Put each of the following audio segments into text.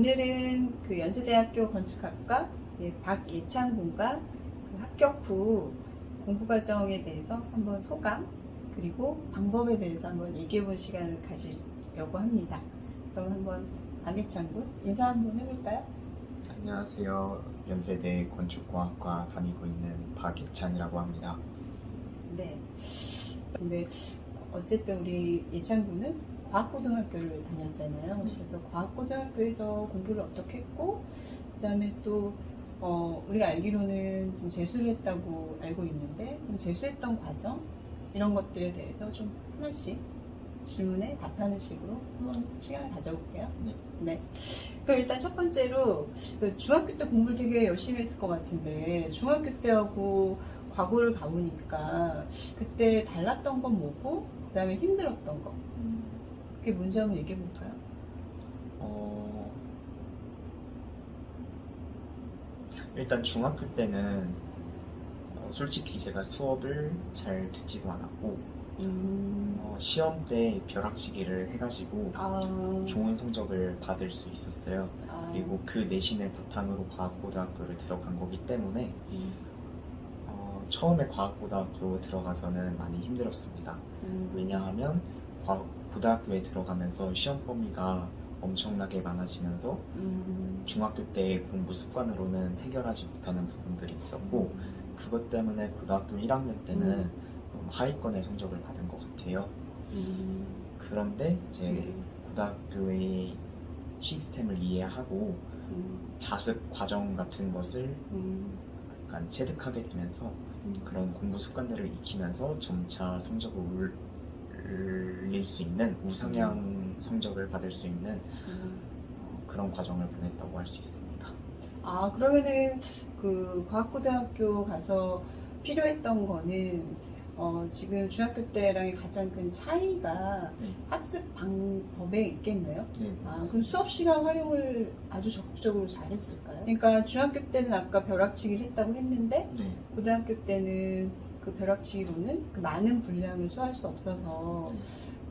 오늘은 그 연세대학교 건축학과 박예찬 군과 그 합격 후 공부 과정에 대해서 한번 소감 그리고 방법에 대해서 한번 얘기해 본 시간을 가지려고 합니다. 그럼 한번 박예찬 군 인사 한번 해볼까요? 안녕하세요. 연세대 건축공학과 다니고 있는 박예찬이라고 합니다. 네. 근데 어쨌든 우리 예찬 군은 과학고등학교를 다녔잖아요. 네. 그래서 과학고등학교에서 공부를 어떻게 했고, 그 다음에 또, 우리가 알기로는 지금 재수를 했다고 알고 있는데, 그럼 재수했던 과정, 이런 것들에 대해서 좀 하나씩 질문에 답하는 식으로 한번 시간을 가져볼게요. 네. 네. 그럼 일단 첫 번째로, 그 중학교 때 공부를 되게 열심히 했을 것 같은데, 중학교 때하고 과거를 가보니까, 그때 달랐던 건 뭐고, 그 다음에 힘들었던 거. 그게 뭔지 한번 얘기해 볼까요? 일단 중학교 때는 솔직히 제가 수업을 잘 듣지도 않았고 시험 때 벼락치기를 해가지고 좋은 성적을 받을 수 있었어요. 그리고 그 내신을 바탕으로 과학고등학교를 들어간 거기 때문에 처음에 과학고등학교 들어가서는 많이 힘들었습니다. 왜냐하면 고등학교에 들어가면서 시험 범위가 엄청나게 많아지면서 중학교 때 공부 습관으로는 해결하지 못하는 부분들이 있었고 그것 때문에 고등학교 1학년 때는 하위권의 성적을 받은 것 같아요. 그런데 이제 고등학교의 시스템을 이해하고 자습 과정 같은 것을 약간 체득하게 되면서 그런 공부 습관들을 익히면서 점차 성적을 올릴 수 있는 우상향 성적을 받을 수 있는 그런 과정을 보냈다고 할 수 있습니다. 그러면은 그 과학고등학교 가서 필요했던 거는 지금 중학교 때랑의 가장 큰 차이가 학습 방법에 있겠네요. 네. 그럼 수업 시간 활용을 아주 적극적으로 잘했을까요? 그러니까 중학교 때는 아까 벼락치기를 했다고 했는데 네. 고등학교 때는 그 벼락치기로는 그 많은 분량을 소화할 수 없어서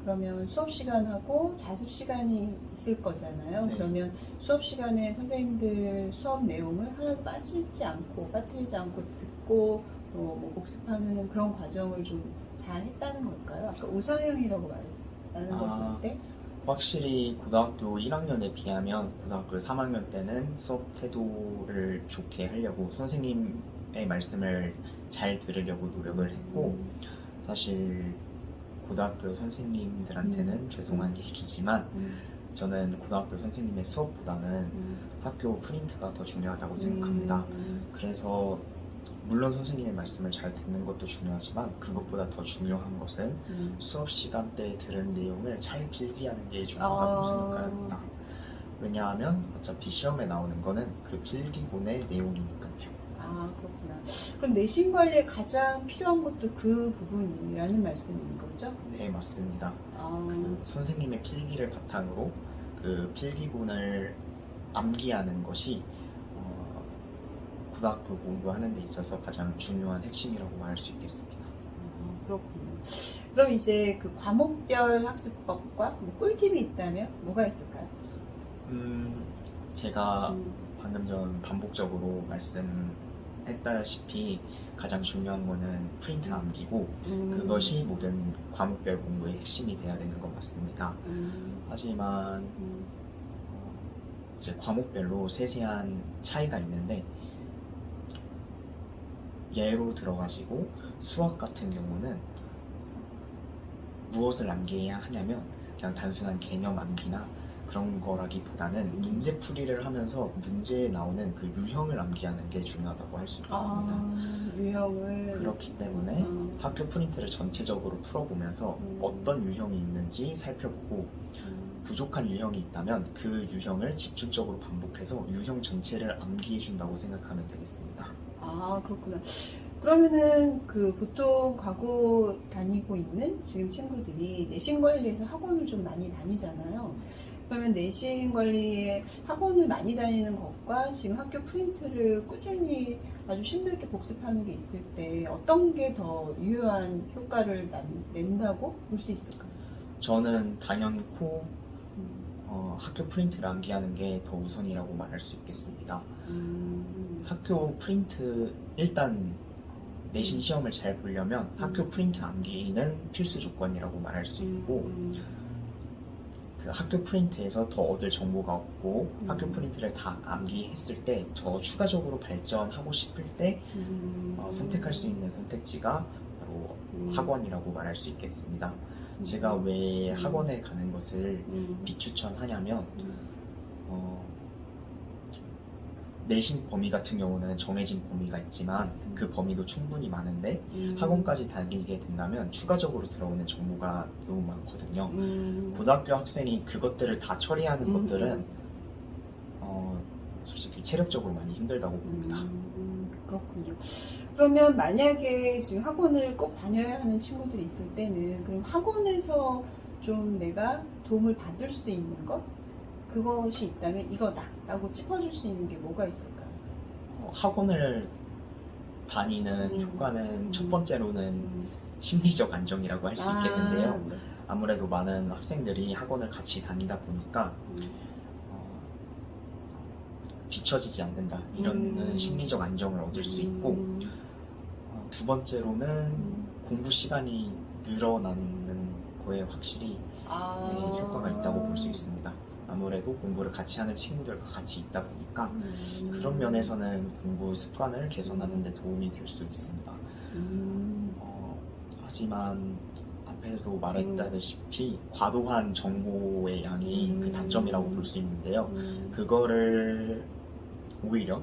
그러면 수업 시간하고 자습 시간이 있을 거잖아요. 네. 그러면 수업 시간에 선생님들 수업 내용을 하나도 빠뜨리지 않고 듣고 뭐 복습하는 그런 과정을 좀 잘 했다는 걸까요? 아까 우상향이라고 말했다는 걸 보는데 확실히 고등학교 1학년에 비하면 고등학교 3학년 때는 수업 태도를 좋게 하려고 선생님의 말씀을 잘 들으려고 노력을 했고 사실 고등학교 선생님들한테는 죄송한 얘기지만 저는 고등학교 선생님의 수업보다는 학교 프린트가 더 중요하다고 생각합니다. 그래서 물론 선생님의 말씀을 잘 듣는 것도 중요하지만 그것보다 더 중요한 것은 수업 시간 때 들은 내용을 잘 필기하는 게 중요하다고 생각합니다. 왜냐하면 어차피 시험에 나오는 거는 그 필기본의 내용이니까요. 그렇구나. 그럼 내신 관리에 가장 필요한 것도 그 부분이라는 말씀인 거죠? 네, 맞습니다. 그 선생님의 필기를 바탕으로 그 필기본을 암기하는 것이 고등학교 공부하는 데 있어서 가장 중요한 핵심이라고 말할 수 있겠습니다. 그렇군요. 그럼 이제 그 과목별 학습법과 뭐 꿀팁이 있다면 뭐가 있을까요? 제가 방금 전 반복적으로 말씀했다시피 가장 중요한 거는 프린트 암기고 그것이 모든 과목별 공부의 핵심이 돼야 되는 것 같습니다. 하지만 이제 과목별로 세세한 차이가 있는데 예로 들어가지고 수학 같은 경우는 무엇을 암기해야 하냐면 그냥 단순한 개념 암기나 그런 거라기보다는 문제풀이를 하면서 문제에 나오는 그 유형을 암기하는 게 중요하다고 할 수 있겠습니다. 유형을 그렇기 때문에 학교 프린트를 전체적으로 풀어보면서 어떤 유형이 있는지 살펴보고 부족한 유형이 있다면 그 유형을 집중적으로 반복해서 유형 전체를 암기해준다고 생각하면 되겠습니다. 그렇구나. 그러면은 그 보통 과거 다니고 있는 지금 친구들이 내신 관리에서 학원을 좀 많이 다니잖아요. 그러면 내신 관리에 학원을 많이 다니는 것과 지금 학교 프린트를 꾸준히 아주 심도 있게 복습하는 게 있을 때 어떤 게 더 유효한 효과를 낸다고 볼 수 있을까요? 저는 당연코 학교 프린트를 암기하는 게 더 우선이라고 말할 수 있겠습니다. 학교 프린트 일단 내신 시험을 잘 보려면 학교 프린트 암기는 필수 조건이라고 말할 수 있고 그 학교 프린트에서 더 얻을 정보가 없고 학교 프린트를 다 암기했을 때 더 추가적으로 발전하고 싶을 때 선택할 수 있는 선택지가 바로 학원이라고 말할 수 있겠습니다. 제가 왜 학원에 가는 것을 비추천하냐면 내신 범위 같은 경우는 정해진 범위가 있지만 그 범위도 충분히 많은데 학원까지 다니게 된다면 추가적으로 들어오는 정보가 너무 많거든요. 고등학교 학생이 그것들을 다 처리하는 것들은 솔직히 체력적으로 많이 힘들다고 봅니다. 그렇군요. 그러면 만약에 지금 학원을 꼭 다녀야 하는 친구들이 있을 때는 그럼 학원에서 좀 내가 도움을 받을 수 있는 것? 그것이 있다면 이거다 라고 짚어줄 수 있는 게 뭐가 있을까요? 학원을 다니는 효과는 첫 번째로는 심리적 안정이라고 할 수 있겠는데요. 네. 아무래도 많은 학생들이 학원을 같이 다니다 보니까 뒤처지지 않는다 이런 심리적 안정을 얻을 수 있고 두 번째로는 공부 시간이 늘어나는 거에 확실히 효과가 있다고 볼 수 있습니다. 아무래도 공부를 같이 하는 친구들과 같이 있다 보니까 그런 면에서는 공부 습관을 개선하는 데 도움이 될 수 있습니다. 하지만 앞에서 말했다시피 과도한 정보의 양이 그 단점이라고 볼 수 있는데요. 그거를 오히려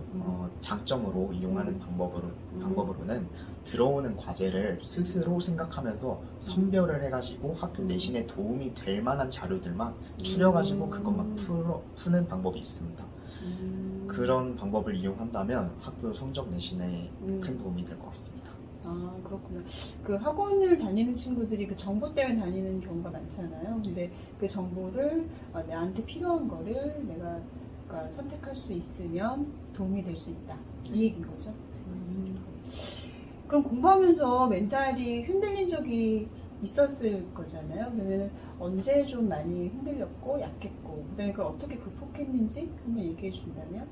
장점으로 이용하는 방법으로는 들어오는 과제를 스스로 생각하면서 선별을 해가지고 학교 내신에 도움이 될 만한 자료들만 추려가지고 그것만 푸는 방법이 있습니다. 그런 방법을 이용한다면 학교 성적 내신에 큰 도움이 될 것 같습니다. 아, 그렇구나. 그 학원을 다니는 친구들이 그 정보 때문에 다니는 경우가 많잖아요. 근데 그 정보를 나한테 필요한 거를 내가 그러니까 선택할 수 있으면 도움이 될 수 있다. 이 얘기인 거죠? 그럼 공부하면서 멘탈이 흔들린 적이 있었을 거잖아요. 그러면 언제 좀 많이 흔들렸고 약했고 그다음에 그걸 어떻게 극복했는지 한번 얘기해 준다면?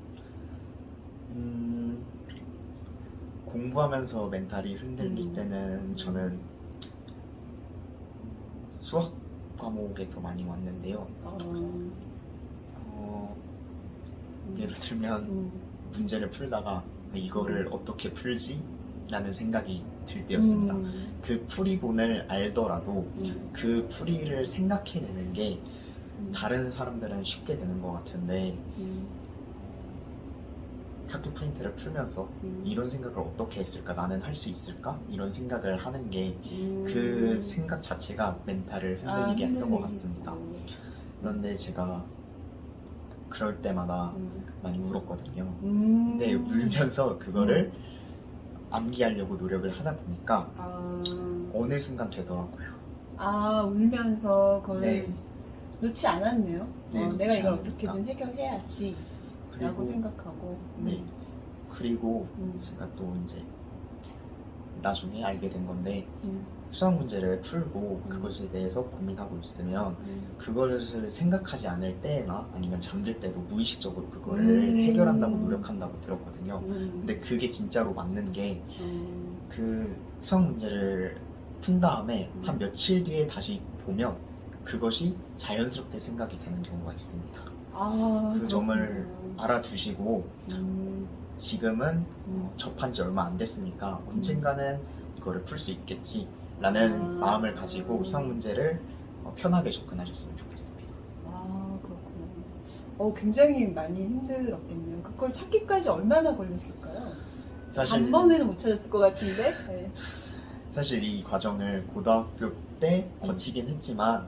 공부하면서 멘탈이 흔들릴 때는 저는 수학 과목에서 많이 왔는데요. 예를 들면 문제를 풀다가 이거를 어떻게 풀지? 라는 생각이 들 때였습니다. 그 풀이본을 알더라도 그 풀이를 생각해내는 게 다른 사람들은 쉽게 되는 것 같은데 학교 프린트를 풀면서 이런 생각을 어떻게 했을까? 나는 할 수 있을까? 이런 생각을 하는 게 그 생각 자체가 멘탈을 흔들리게 했던 것 같습니다. 그런데 제가 그럴 때마다 많이 울었거든요. 근데 울면서 그거를 암기하려고 노력을 하다 보니까 어느 순간 되더라고요. 울면서 그걸 놓지 않았네요. 네, 내가 놓지 이걸 않으니까. 어떻게든 해결해야지 라고 그리고 생각하고 그리고 제가 또 이제 나중에 알게 된 건데 수학 문제를 풀고 그것에 대해서 고민하고 있으면 그것을 생각하지 않을 때나 아니면 잠들 때도 무의식적으로 그거를 해결한다고 노력한다고 들었거든요. 근데 그게 진짜로 맞는 게 그 수학 문제를 푼 다음에 한 며칠 뒤에 다시 보면 그것이 자연스럽게 생각이 되는 경우가 있습니다. 그 점을 알아두시고 지금은 접한 지 얼마 안 됐으니까 언젠가는 이거를 풀 수 있겠지 라는 마음을 가지고 수학 문제를 편하게 접근하셨으면 좋겠습니다. 그렇구나. 굉장히 많이 힘들었겠네요. 그걸 찾기까지 얼마나 걸렸을까요? 단번에는 못 찾았을 것 같은데. 네. 사실 이 과정을 고등학교 때 거치긴 했지만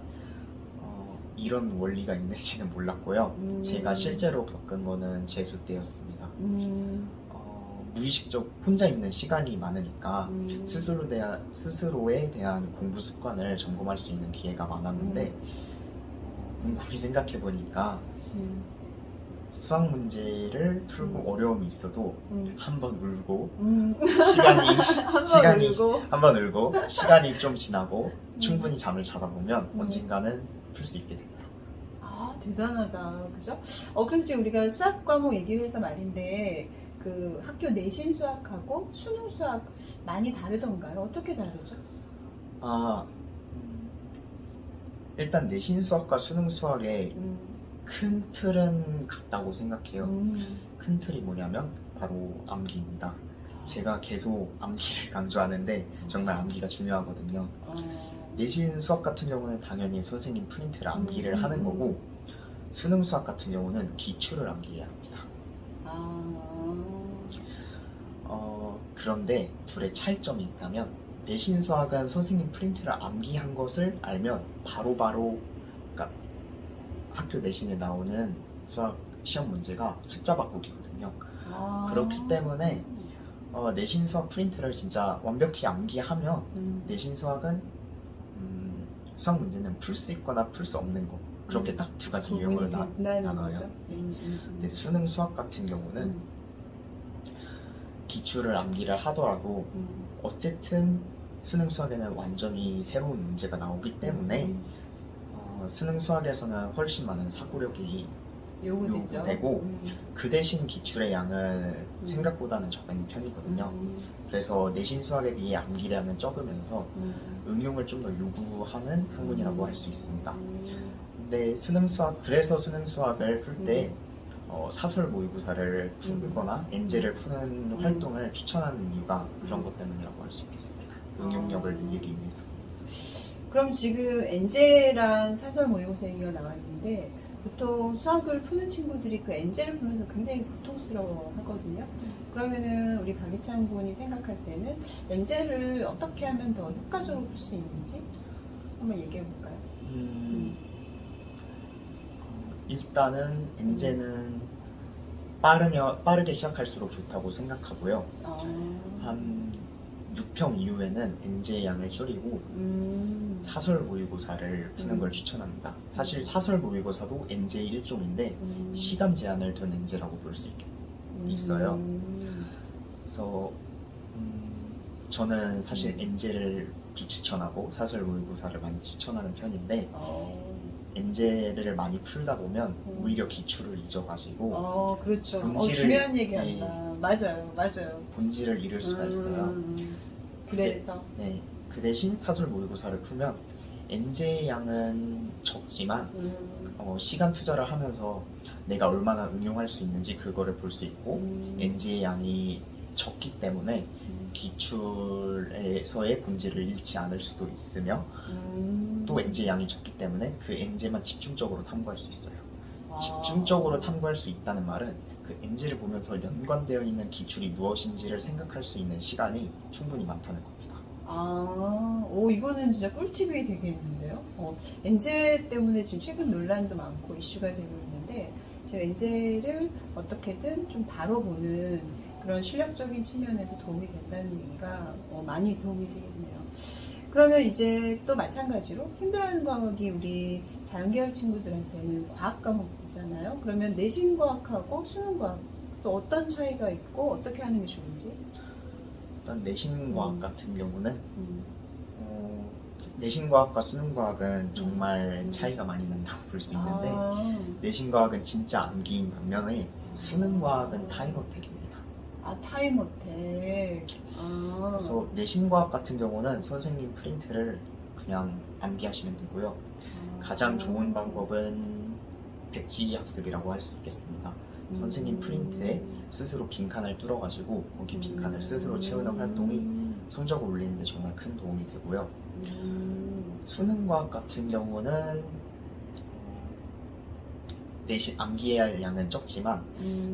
이런 원리가 있는지는 몰랐고요. 제가 실제로 겪은 거는 재수 때였습니다. 무의식적 혼자 있는 시간이 많으니까 스스로에 대한 공부 습관을 점검할 수 있는 기회가 많았는데 곰곰이 생각해 보니까 수학 문제를 풀고 어려움이 있어도 한 번 울고 한 번 울고 시간이 좀 지나고 충분히 잠을 자다 보면 언젠가는 풀 수 있게 되더라고요. 대단하다. 그죠? 그럼 지금 우리가 수학 과목 얘기를 해서 말인데, 그 학교 내신 수학하고 수능 수학 많이 다르던가요? 어떻게 다르죠? 아, 일단 내신 수학과 수능 수학의 음, 큰 틀은 같다고 생각해요. 음, 큰 틀이 뭐냐면 바로 암기입니다. 제가 계속 암기를 강조하는데 정말 암기가 중요하거든요. 어, 내신 수학 같은 경우는 당연히 선생님 프린트를 암기를 하는 거고, 수능 수학 같은 경우는 기출을 암기해야 합니다. 그런데 둘의 차이점이 있다면, 내신 수학은 선생님 프린트를 암기한 것을 알면 바로바로, 그러니까 학교 내신에 나오는 수학 시험 문제가 숫자 바꾸기거든요. 그렇기 때문에 내신 수학 프린트를 진짜 완벽히 암기하면 내신 수학은 수학 문제는 풀 수 있거나 풀 수 없는 거, 그렇게 딱 두 가지 유형으로 나눠요. 근데 수능 수학 같은 경우는 기출을 암기를 하더라도 어쨌든 수능 수학에는 완전히 새로운 문제가 나오기 때문에 수능 수학에서는 훨씬 많은 사고력이 요구되고, 그 대신 기출의 양은 생각보다는 적은 편이거든요. 그래서 내신 수학에 비해 암기량은 적으면서 응용을 좀 더 요구하는 학문이라고 할 수 있습니다. 근데 그래서 수능 수학을 풀 때 사설 모의고사를 풀거나 엔제를 푸는 활동을 추천하는 이유가 그런 것 때문이라고 할 수 있겠습니다. 응용력을 늘리기 위해서. 그럼 지금 엔제랑 사설 모의고사 얘기가 나왔는데, 보통 수학을 푸는 친구들이 그 엔제를 풀면서 굉장히 고통스러워 하거든요. 그러면은 우리 박희찬 군이 생각할 때는 엔제를 어떻게 하면 더 효과적으로 풀 수 있는지 한번 얘기해 볼까요? 일단은 엔제는 빠르게 시작할수록 좋다고 생각하고요. 한 6평 이후에는 엔제의 양을 줄이고 사설 모의고사를 푸는 걸 추천합니다. 사실 사설 모의고사도 엔제의 일종인데 시간 제한을 둔 엔제라고 볼 수 있어요. 그래서 저는 사실 엔제를 비추천하고 사설 모의고사를 많이 추천하는 편인데, 엔제를 많이 풀다 보면 오히려 기출을 잊어가지고 그렇죠. 본질을, 중요한 얘기한다. 맞아요. 본질을 잃을 수가 있어요. 그래서 그 대신 사설 모의고사를 풀면 엔제의 양은 적지만 시간 투자를 하면서 내가 얼마나 응용할 수 있는지 그거를 볼 수 있고, 엔제의 양이 적기 때문에 기출에서의 본질을 잃지 않을 수도 있으며, 또 엔제의 양이 적기 때문에 그 엔제만 집중적으로 탐구할 수 있어요. 집중적으로 탐구할 수 있다는 말은 그 엔제를 보면서 연관되어 있는 기출이 무엇인지를 생각할 수 있는 시간이 충분히 많다는 겁니다. 이거는 진짜 꿀팁이 되겠는데요. 엔제 때문에 지금 최근 논란도 많고 이슈가 되고 있는데, 지금 엔제를 어떻게든 좀 다뤄보는 그런 실력적인 측면에서 도움이 된다는 얘기가 많이 도움이 되겠네요. 그러면 이제 또 마찬가지로 힘들어하는 과목이 우리 자연계열 친구들한테는 과학 과목이잖아요. 그러면 내신 과학하고 수능 과학 또 어떤 차이가 있고 어떻게 하는 게 좋은지? 일단 내신 과학 같은 경우는 내신 과학과 수능 과학은 정말 차이가 많이 난다고 볼 수 있는데, 내신 과학은 진짜 암기인 반면에 수능 과학은 타임어택입니다. 타임어택. 그래서 내신 과학 같은 경우는 선생님 프린트를 그냥 암기하시면 되고요. 가장 좋은 방법은 백지 학습이라고 할 수 있겠습니다. 선생님 프린트에 스스로 빈칸을 뚫어가지고 거기 빈칸을 스스로 채우는 활동이 성적을 올리는데 정말 큰 도움이 되고요. 수능 과학 같은 경우는 내신 암기해야 할 양은 적지만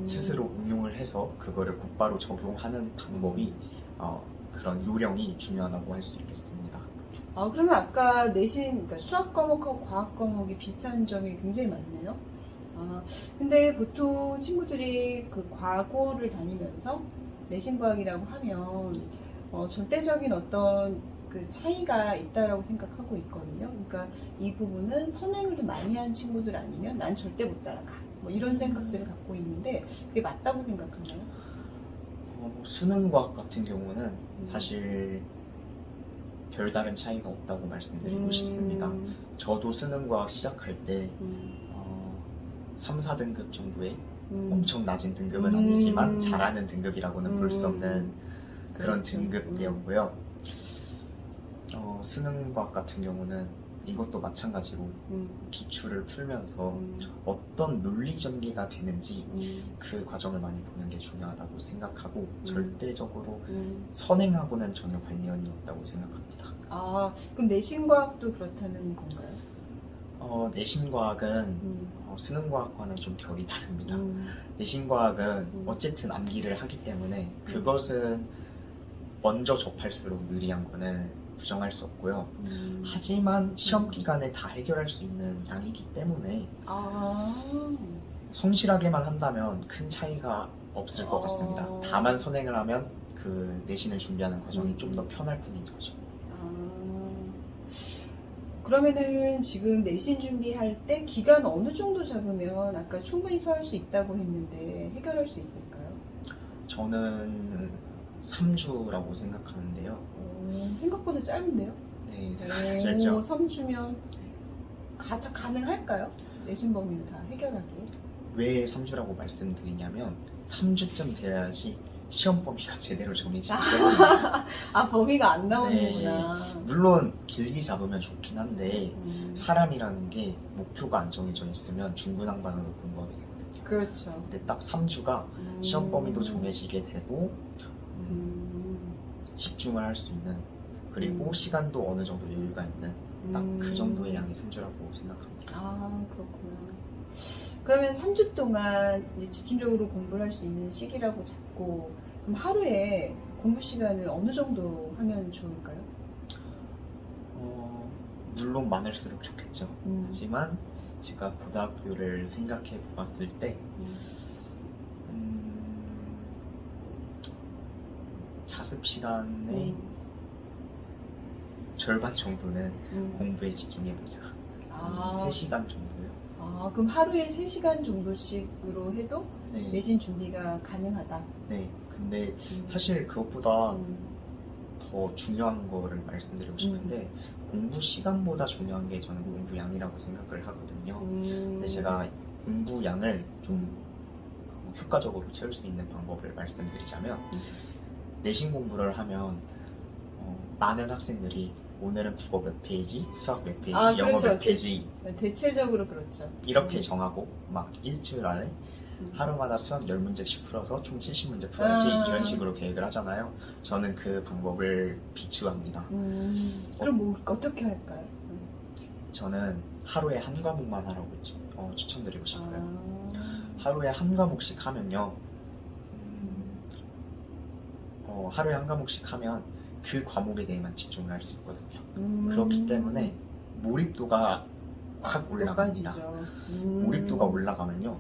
스스로 응용을 해서 그거를 곧바로 적용하는 방법이 그런 요령이 중요하다고 할 수 있겠습니다. 그러면 아까 내신, 그러니까 수학 과목하고 과학 과목이 비슷한 점이 굉장히 많네요. 근데 보통 친구들이 그 과고를 다니면서 내신 과학이라고 하면 절대적인 어떤 그 차이가 있다라고 생각하고 있거든요. 그러니까 이 부분은 선행을 좀 많이 한 친구들 아니면 난 절대 못 따라가. 뭐 이런 생각들을 갖고 있는데 그게 맞다고 생각하나요? 수능 과학 같은 경우는 사실 별다른 차이가 없다고 말씀드리고 싶습니다. 저도 수능 과학 시작할 때 3, 4등급 정도의 음. 엄청 낮은 등급은 음. 아니지만 잘하는 등급이라고는 볼 수 없는 그런 그렇죠. 등급이었고요. 수능과학 같은 경우는 이것도 마찬가지로 기출을 풀면서 어떤 논리 전개가 되는지 그 과정을 많이 보는 게 중요하다고 생각하고 절대적으로 선행하고는 전혀 관련이 없다고 생각합니다. 아, 그럼 내신과학도 그렇다는 건가요? 내신과학은 수능과학과는 좀 결이 다릅니다. 내신과학은 어쨌든 암기를 하기 때문에 그것은 먼저 접할수록 유리한 거는 부정할 수 없고요. 하지만 시험 기간에 다 해결할 수 있는 양이기 때문에 성실하게만 한다면 큰 차이가 없을 것 같습니다. 다만 선행을 하면 그 내신을 준비하는 과정이 좀 더 편할 뿐인 거죠. 그러면은 지금 내신 준비할 때 기간 어느 정도 잡으면 아까 충분히 소화할 수 있다고 했는데 해결할 수 있을까요? 저는 3주라고 생각하는데요. 생각보다 짧은데요? 네, 짧죠. 3주면 다 가능할까요? 내신 범위를 다 해결하기에? 왜 3주라고 말씀드리냐면 3주쯤 돼야지 시험 범위가 제대로 정해지기 때문에 범위가 안 나오는구나. 물론 길게 잡으면 좋긴 한데 사람이라는 게 목표가 안 정해져 있으면 중구난방으로 공부하게 되거든요. 그렇죠. 근데 딱 3주가 시험 범위도 정해지게 되고 집중을 할 수 있는 그리고 시간도 어느 정도 여유가 있는 딱 그 정도의 양이 3주라고 생각합니다. 그렇구나. 그러면 3주 동안 이제 집중적으로 공부를 할 수 있는 시기라고 잡고 그럼 하루에 공부 시간을 어느 정도 하면 좋을까요? 물론 많을수록 좋겠죠. 하지만 제가 고등학교를 생각해 봤을 때 자습 시간의 절반 정도는 공부에 집중해보자. 3시간 정도요. 그럼 하루에 3시간 정도씩으로 해도 네. 내신 준비가 가능하다. 네. 근데 사실 그것보다 더 중요한 거를 말씀드리고 싶은데 공부 시간보다 중요한 게 저는 공부 양이라고 생각을 하거든요. 근데 제가 공부 양을 좀 효과적으로 채울 수 있는 방법을 말씀드리자면 내신 공부를 하면 많은 학생들이 오늘은 국어 몇 페이지, 수학 몇 페이지, 영어 그렇죠. 몇 페이지 대체적으로 그렇죠. 이렇게 정하고 막 일주일 안에 하루마다 수학 10문제씩 풀어서 총 70문제 풀어야지 이런 식으로 계획을 하잖아요. 저는 그 방법을 비추합니다. 그럼 어떻게 할까요? 저는 하루에 한 과목만 하라고 추천드리고 싶어요. 하루에 한 과목씩 하면요. 하루에 한 과목씩 하면 그 과목에 대해만 집중을 할 수 있거든요. 그렇기 때문에 몰입도가 확 올라갑니다. 몰입도가 올라가면요.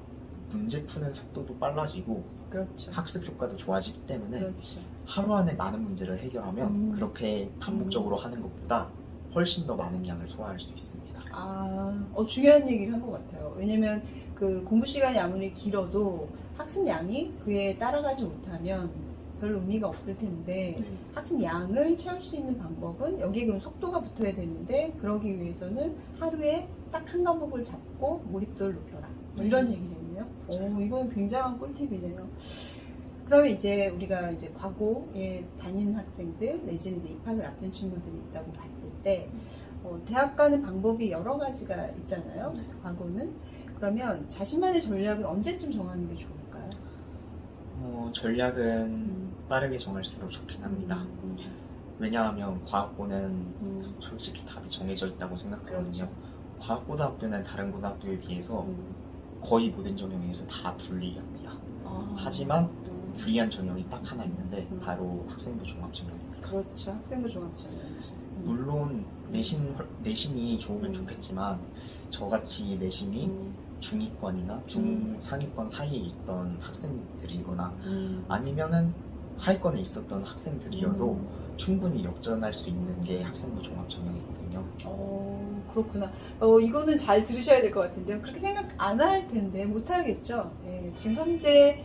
문제 푸는 속도도 빨라지고 그렇죠. 학습 효과도 좋아지기 때문에 그렇죠. 하루 안에 많은 문제를 해결하면 그렇게 반복적으로 하는 것보다 훨씬 더 많은 양을 소화할 수 있습니다. 중요한 얘기를 한 것 같아요. 왜냐면 그 공부 시간이 아무리 길어도 학습 양이 그에 따라가지 못하면 별 의미가 없을 텐데 네. 학습 양을 채울 수 있는 방법은 여기에 그럼 속도가 붙어야 되는데 그러기 위해서는 하루에 딱 한 과목을 잡고 몰입도를 높여라. 뭐 이런 얘기겠네요. 이건 굉장한 꿀팁이네요. 그러면 이제 우리가 이제 과거에 다니는 학생들 내지는 이제 입학을 앞둔 친구들이 있다고 봤을 때 대학 가는 방법이 여러 가지가 있잖아요. 과거는 그러면 자신만의 전략은 언제쯤 정하는 게 좋을까요? 전략은 빠르게 정할수록 좋긴 합니다. 왜냐하면 과학고는 솔직히 답이 정해져 있다고 생각하거든요. 그렇죠. 과학고등학교는 다른 고등학교에 비해서 거의 모든 전형에서 다 불리합니다. 하지만 유리한 전형이 딱 하나 있는데 바로 학생부 종합전형입니다. 그렇죠. 학생부 종합전형이죠. 물론 내신이 좋으면 좋겠지만 저같이 내신이 중위권이나 중상위권 사이에 있던 학생들이거나 아니면은 하위권에 있었던 학생들이어도 충분히 역전할 수 있는 게 학생부 종합전형이거든요. 그렇구나. 이거는 잘 들으셔야 될 것 같은데요. 그렇게 생각 안 할 텐데 못 하겠죠. 지금 현재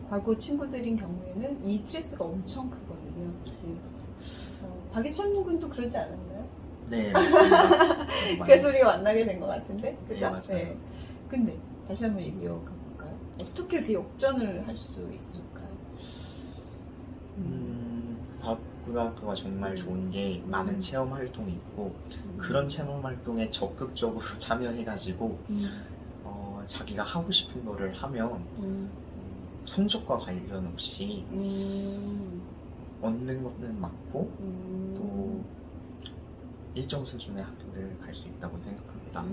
과거 친구들인 경우에는 이 스트레스가 엄청 크거든요. 박예찬 군도 그러지 않았나요? 네, 맞습니다. 그 소리가 만나게 된 것 같은데, 그죠? 네, 맞아요. 근데 다시 한번 얘기해 볼까요? 어떻게 이렇게 역전을 할 수 있을까요? 과학고등학교가 정말 좋은 게 많은 체험 활동이 있고 그런 체험 활동에 적극적으로 참여해가지고 자기가 하고 싶은 거를 하면 성적과 관련 없이 얻는 것은 많고 또 일정 수준의 학교를 갈 수 있다고 생각합니다.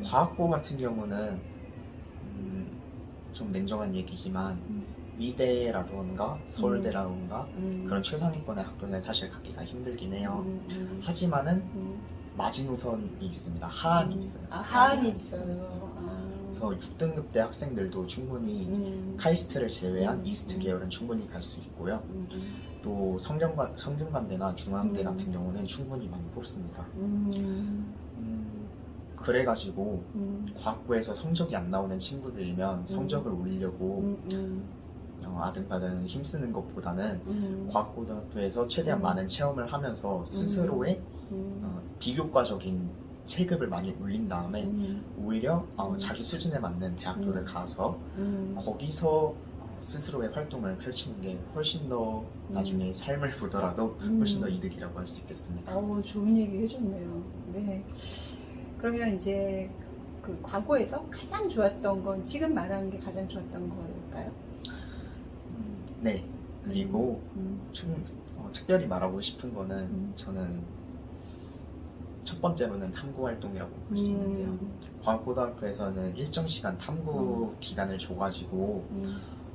과학고 같은 경우는 좀 냉정한 얘기지만 의대라던가 서울대라던가 그런 최상위권의 학교는 사실 가기가 힘들긴 해요. 하지만은 마지노선이 있습니다. 하안이 있어요. 하안이 있어요. 그래서 6등급대 학생들도 충분히 카이스트를 제외한 이스트 계열은 충분히 갈 수 있고요. 또 성균관대나 중앙대 같은 경우는 충분히 많이 뽑습니다. 그래가지고 과학부에서 성적이 안 나오는 친구들이면 성적을 올리려고 아등바등 힘쓰는 것보다는 과학고등학교에서 최대한 많은 체험을 하면서 스스로의 비교과적인 체급을 많이 올린 다음에 오히려 자기 수준에 맞는 대학교를 가서 거기서 스스로의 활동을 펼치는 게 훨씬 더 나중에 삶을 보더라도 훨씬 더 이득이라고 할 수 있겠습니다. 좋은 얘기 해줬네요. 네. 그러면 이제 그 과거에서 가장 좋았던 건 지금 말하는 게 가장 좋았던 걸까요? 네. 그리고 특별히 말하고 싶은 거는 저는 첫 번째로는 탐구 활동이라고 볼 수 있는데요. 과학고등학교에서는 일정 시간 탐구 기간을 줘가지고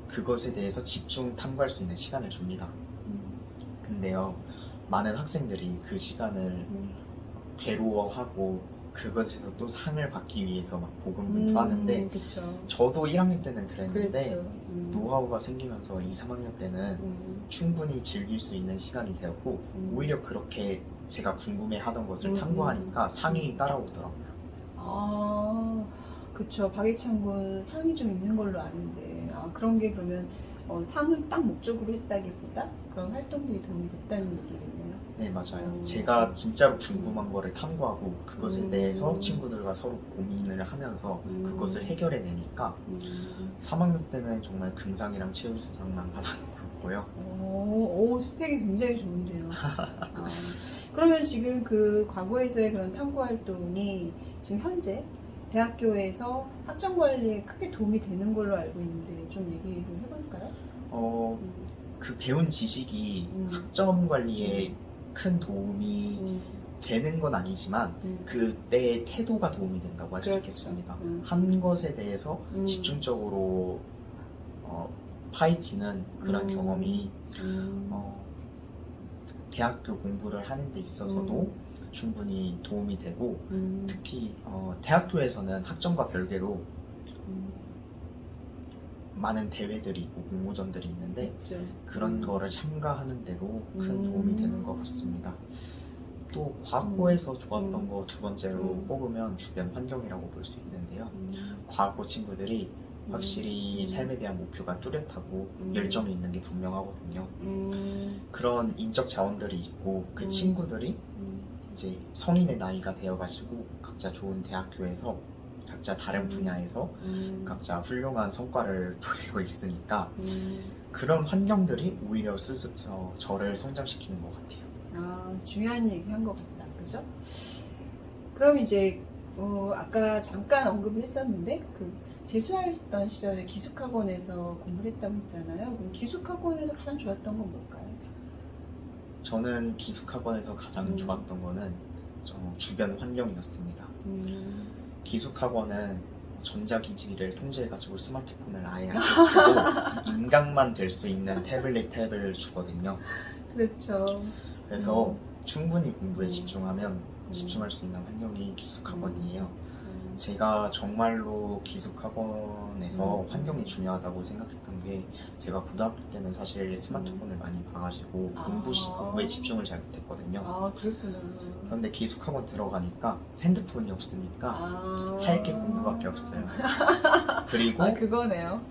그것에 대해서 집중 탐구할 수 있는 시간을 줍니다. 근데요, 많은 학생들이 그 시간을 괴로워하고 그것에서 또 상을 받기 위해서 막 고군분투하는데 저도 1학년 때는 그랬는데 노하우가 생기면서 2, 3학년 때는 충분히 즐길 수 있는 시간이 되었고 오히려 그렇게 제가 궁금해하던 것을 탐구하니까 상이 따라오더라고요. 그쵸. 박예찬 군 상이 좀 있는 걸로 아는데 그런 게 그러면 상을 딱 목적으로 했다기보다 그런 활동들이 도움이 됐다는 얘기겠네요. 네, 맞아요. 제가 진짜로 궁금한 거를 탐구하고 그것에 대해서 친구들과 서로 고민을 하면서 그것을 해결해내니까 3학년 때는 정말 금상이랑 최우수상만 받았고요. 스펙이 굉장히 좋은데요. 그러면 지금 그 과거에서의 그런 탐구 활동이 지금 현재 대학교에서 학점 관리에 크게 도움이 되는 걸로 알고 있는데 좀 얘기 좀 해볼까요? 그 배운 지식이 학점 관리에 큰 도움이 되는 건 아니지만 그때의 태도가 도움이 된다고 할 수 있겠습니다. 한 것에 대해서 집중적으로 파헤치는 그런 경험이 대학교 공부를 하는 데 있어서도 충분히 도움이 되고 특히 대학교에서는 학점과 별개로 많은 대회들이 있고 공모전들이 있는데 그런 거를 참가하는 데도 큰 도움이 되는 것 같습니다. 또 과학고에서 좋았던 거 두 번째로 뽑으면 주변 환경이라고 볼 수 있는데요. 과학고 친구들이 확실히 삶에 대한 목표가 뚜렷하고 열정이 있는 게 분명하거든요. 그런 인적 자원들이 있고 그 친구들이 이제 성인의 나이가 되어가지고 각자 좋은 대학교에서 각자 다른 분야에서 각자 훌륭한 성과를 보이고 있으니까 그런 환경들이 오히려 저를 성장시키는 것 같아요. 중요한 얘기 한 것 같다. 그죠? 그럼 이제 아까 잠깐 언급을 했었는데 재수하셨던 시절에 기숙학원에서 공부를 했다고 했잖아요. 그럼 기숙학원에서 가장 좋았던 건 뭘까요? 저는 기숙학원에서 가장 좋았던 거는 주변 환경이었습니다. 기숙학원은 전자기기를 통제해가지고 스마트폰을 아예 안 쓰고 인강만 될 수 있는 태블릿 탭을 주거든요. 그렇죠. 그래서 충분히 공부에 집중하면 집중할 수 있는 환경이 기숙학원이에요. 제가 정말로 기숙학원에서 환경이 중요하다고 생각했던 게 제가 고등학교 때는 사실 스마트폰을 많이 봐가지고 공부에 집중을 잘 못했거든요. 그렇구나. 그런데 기숙학원 들어가니까 핸드폰이 없으니까 할 게 공부밖에 없어요. 그리고 그거네요.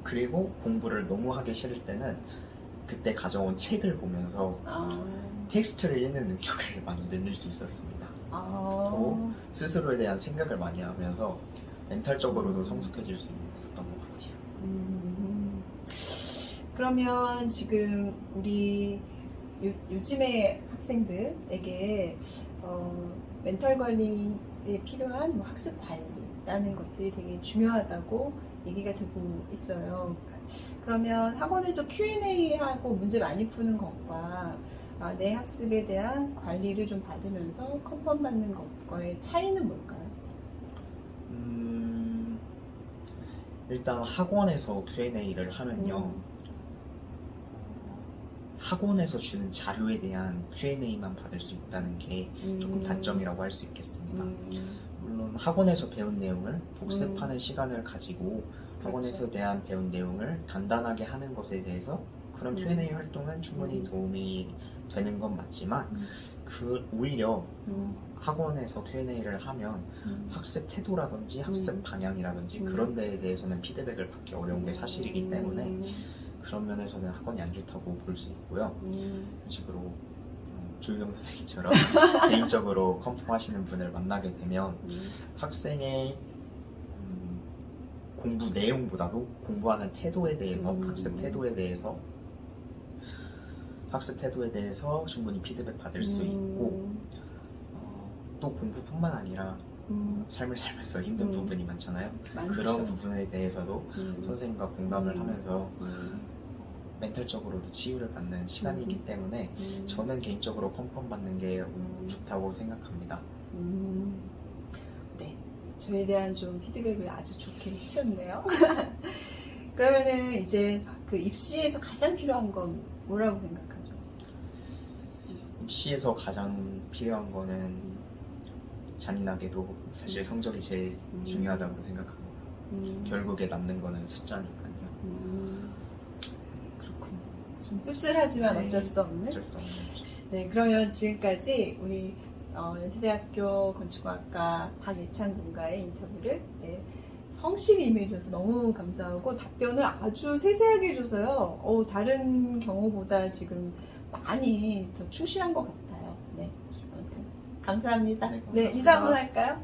그리고 공부를 너무 하기 싫을 때는 그때 가져온 책을 보면서 텍스트를 읽는 능력을 많이 늘릴 수 있었습니다. 또 스스로에 대한 생각을 많이 하면서 멘탈적으로도 성숙해질 수 있었던 것 같아요. 그러면 지금 우리 요즘의 학생들에게 멘탈 관리에 필요한 뭐 학습 관리라는 것들이 되게 중요하다고 얘기가 되고 있어요. 그러면 학원에서 Q&A 하고 문제 많이 푸는 것과 내 학습에 대한 관리를 좀 받으면서 컨펌 받는 것과의 차이는 뭘까요? 일단 학원에서 Q&A를 하면요. 학원에서 주는 자료에 대한 Q&A만 받을 수 있다는 게 조금 단점이라고 할 수 있겠습니다. 물론 학원에서 배운 내용을 복습하는 시간을 가지고 학원에서 대한 배운 내용을 간단하게 하는 것에 대해서 그런 Q&A 활동은 충분히 도움이 되는 건 맞지만 오히려 학원에서 Q&A를 하면 학습 태도라든지 학습 방향이라든지 그런 데에 대해서는 피드백을 받기 어려운 게 사실이기 때문에 그런 면에서는 학원이 안 좋다고 볼 수 있고요. 이런 식으로 조유경 선생님처럼 개인적으로 컨펌하시는 분을 만나게 되면 학생의 공부 내용보다도 공부하는 태도에 대해서 학습 태도에 대해서 충분히 피드백 받을 수 있고 또 공부뿐만 아니라 삶을 살면서 힘든 부분이 많잖아요. 많죠. 그런 부분에 대해서도 선생님과 공감을 하면서 멘탈적으로도 치유를 받는 시간이기 때문에 저는 개인적으로 컨펌 받는 게 좋다고 생각합니다. 네, 저에 대한 좀 피드백을 아주 좋게 해주셨네요. 그러면은 이제 그 입시에서 가장 필요한 건 뭐라고 생각하죠? 입시에서 가장 필요한 거는 잔인하게도 사실 성적이 제일 중요하다고 생각합니다. 결국에 남는 거는 숫자니까요. 그렇군요. 좀 씁쓸하지만 네, 어쩔 수 없는. 네, 그러면 지금까지 우리 연세대학교 건축학과 박예찬 군과의 인터뷰를 성실히 임해줘서 너무 감사하고 답변을 아주 세세하게 해줘서요. 다른 경우보다 지금 많이 더 충실한 것 같아요. 네, 아무튼 감사합니다. 네, 감사합니다. 네, 인사 한번 할까요?